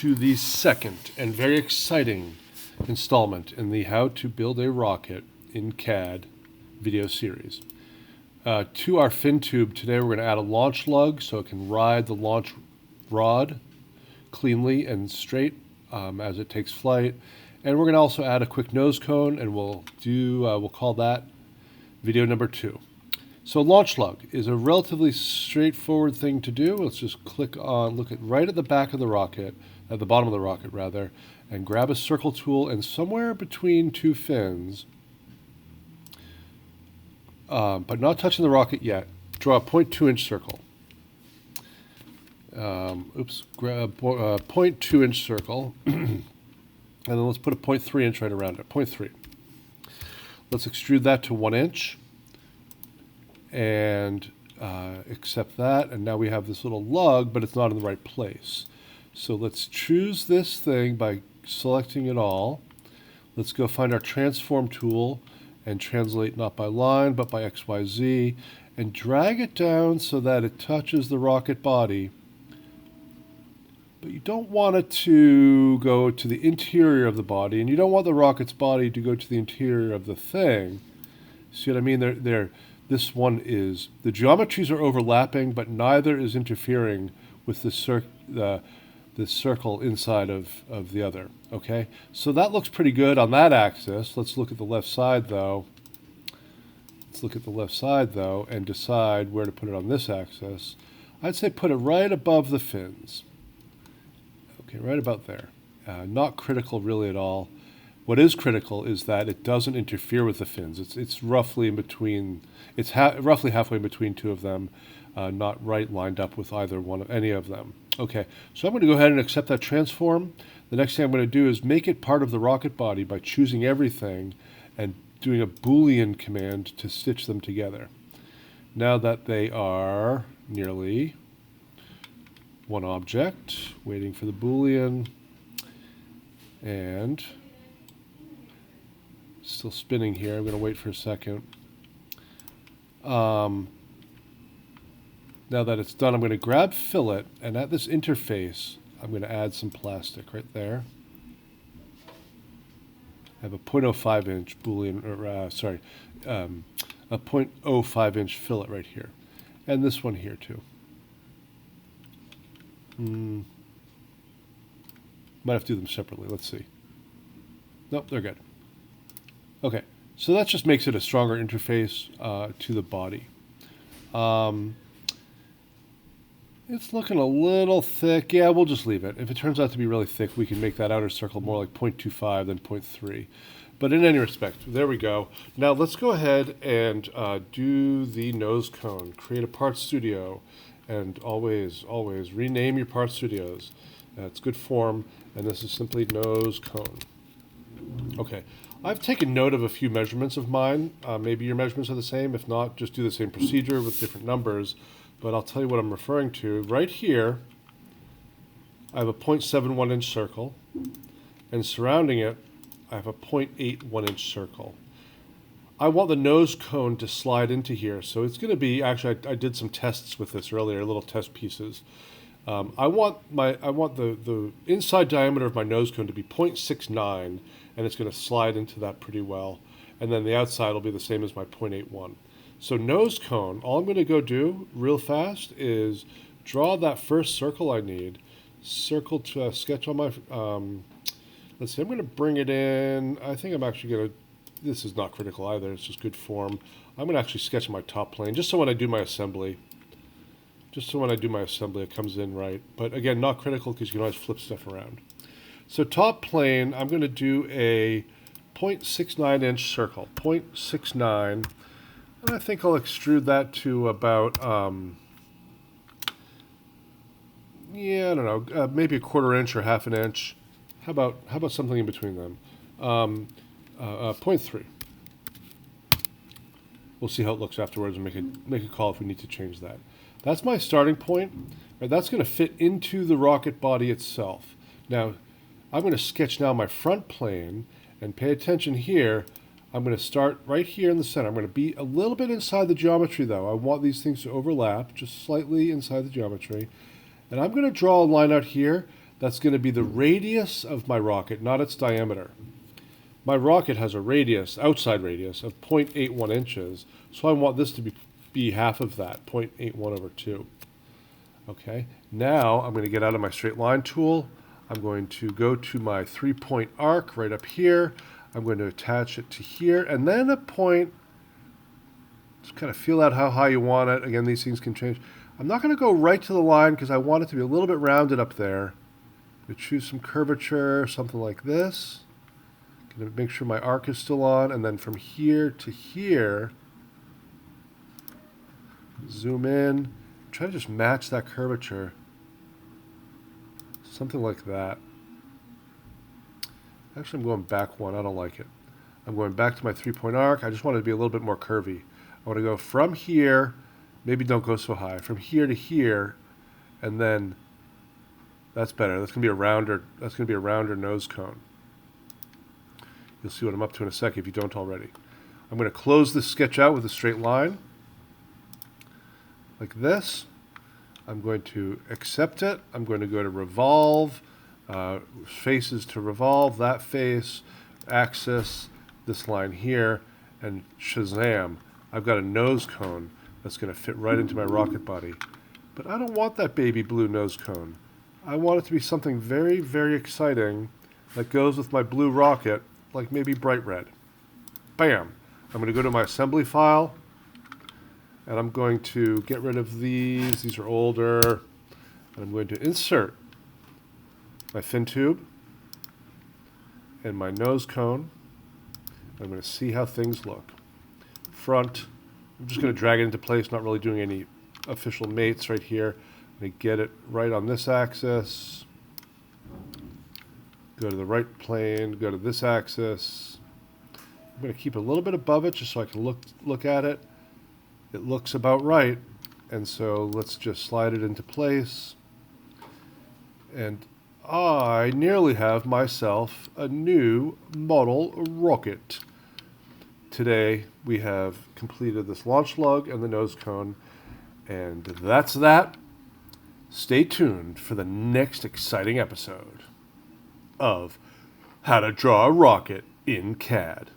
To the second and very exciting installment in the How to Build a Rocket in CAD video series. To our fin tube today, we're going to add a launch lug so it can ride the launch rod cleanly and straight as it takes flight. And we're going to also add a quick nose cone, and we'll call that video number 2. So launch lug is a relatively straightforward thing to do. Let's just look right at the back of the rocket, at the bottom of the rocket rather, and grab a circle tool, and somewhere between two fins, but not touching the rocket yet, draw a 0.2-inch circle. Grab a 0.2-inch circle, and then let's put a 0.3-inch right around it, 0.3. Let's extrude that to 1 inch. And accept that, and now we have this little lug, but it's not in the right place. So let's choose this thing by selecting it all. Let's go find our transform tool and translate not by line but by XYZ, and drag it down so that it touches the rocket body. But you don't want it to go to the interior of the body, and you don't want the rocket's body to go to the interior of the thing. See what I mean? This one is, the geometries are overlapping, but neither is interfering with the circle inside of the other, okay? So that looks pretty good on that axis. Let's look at the left side, though. And decide where to put it on this axis. I'd say put it right above the fins. Okay, right about there. Not critical really at all. What is critical is that it doesn't interfere with the fins. It's roughly in between. It's roughly halfway between two of them, not right lined up with any of them. Okay, so I'm going to go ahead and accept that transform. The next thing I'm going to do is make it part of the rocket body by choosing everything and doing a Boolean command to stitch them together. Now that they are nearly one object, waiting for the Boolean, and still spinning here. I'm going to wait for a second. Now that it's done, I'm going to grab fillet, and at this interface, I'm going to add some plastic right there. I have a 0.05-inch Boolean, a 0.05-inch fillet right here, and this one here too. Might have to do them separately. Let's see. Nope, they're good. Okay, so that just makes it a stronger interface to the body. It's looking a little thick. Yeah, we'll just leave it. If it turns out to be really thick, we can make that outer circle more like 0.25 than 0.3. But in any respect, there we go. Now let's go ahead and do the nose cone. Create a part studio, and always rename your part studios. It's good form, and this is simply nose cone. Okay. I've taken note of a few measurements of mine. Maybe your measurements are the same. If not, just do the same procedure with different numbers. But I'll tell you what I'm referring to. Right here, I have a 0.71-inch circle. And surrounding it, I have a 0.81-inch circle. I want the nose cone to slide into here. So it's going to be, actually, I did some tests with this earlier, little test pieces. I want the inside diameter of my nose cone to be 0.69, and it's going to slide into that pretty well. And then the outside will be the same as my 0.81. So nose cone, all I'm going to go do real fast is draw that first circle I need. Circle to sketch on my, let's see, I'm going to bring it in. I think I'm actually going to, this is not critical either, it's just good form. I'm going to actually sketch my top plane, just so when I do my assembly, it comes in right. But again, not critical because you can always flip stuff around. So top plane, I'm going to do a 0.69-inch circle, 0.69, and I think I'll extrude that to about, maybe a 1/4 inch or 1/2 inch. How about something in between them? 0.3. We'll see how it looks afterwards and make a call if we need to change that. That's my starting point. Right, that's going to fit into the rocket body itself. Now, I'm going to sketch now my front plane, and pay attention here. I'm going to start right here in the center. I'm going to be a little bit inside the geometry, though. I want these things to overlap, just slightly inside the geometry. And I'm going to draw a line out here That's going to be the radius of my rocket, not its diameter. My rocket has a radius, outside radius, of 0.81 inches, so I want this to be half of that, 0.81 over 2. Okay, now I'm going to get out of my straight line tool. I'm going to go to my 3-point arc right up here. I'm going to attach it to here, and then a point. Just kind of feel out how high you want it. Again, these things can change. I'm not going to go right to the line because I want it to be a little bit rounded up there. I'm going to choose some curvature, something like this. I'm going to make sure my arc is still on, and then from here to here, zoom in. Try to just match that curvature. Something like that. Actually, I'm going back one. I don't like it. I'm going back to my 3-point arc. I just want it to be a little bit more curvy. I want to go from here, maybe don't go so high, from here to here, and then that's better. That's going to be a rounder nose cone. You'll see what I'm up to in a second if you don't already. I'm going to close this sketch out with a straight line. Like this. I'm going to accept it. I'm going to go to revolve, faces to revolve, that face, axis, this line here, and shazam, I've got a nose cone that's going to fit right into my rocket body. But I don't want that baby blue nose cone. I want it to be something very, very exciting that goes with my blue rocket, like maybe bright red. Bam! I'm going to go to my assembly file. And I'm going to get rid of these. These are older. And I'm going to insert my fin tube and my nose cone. I'm going to see how things look. Front, I'm just going to drag it into place, not really doing any official mates right here. I'm going to get it right on this axis. Go to the right plane, go to this axis. I'm going to keep a little bit above it just so I can look at it. It looks about right, and so let's just slide it into place. And I nearly have myself a new model rocket. Today we have completed this launch lug and the nose cone, and that's that. Stay tuned for the next exciting episode of How to Draw a Rocket in CAD.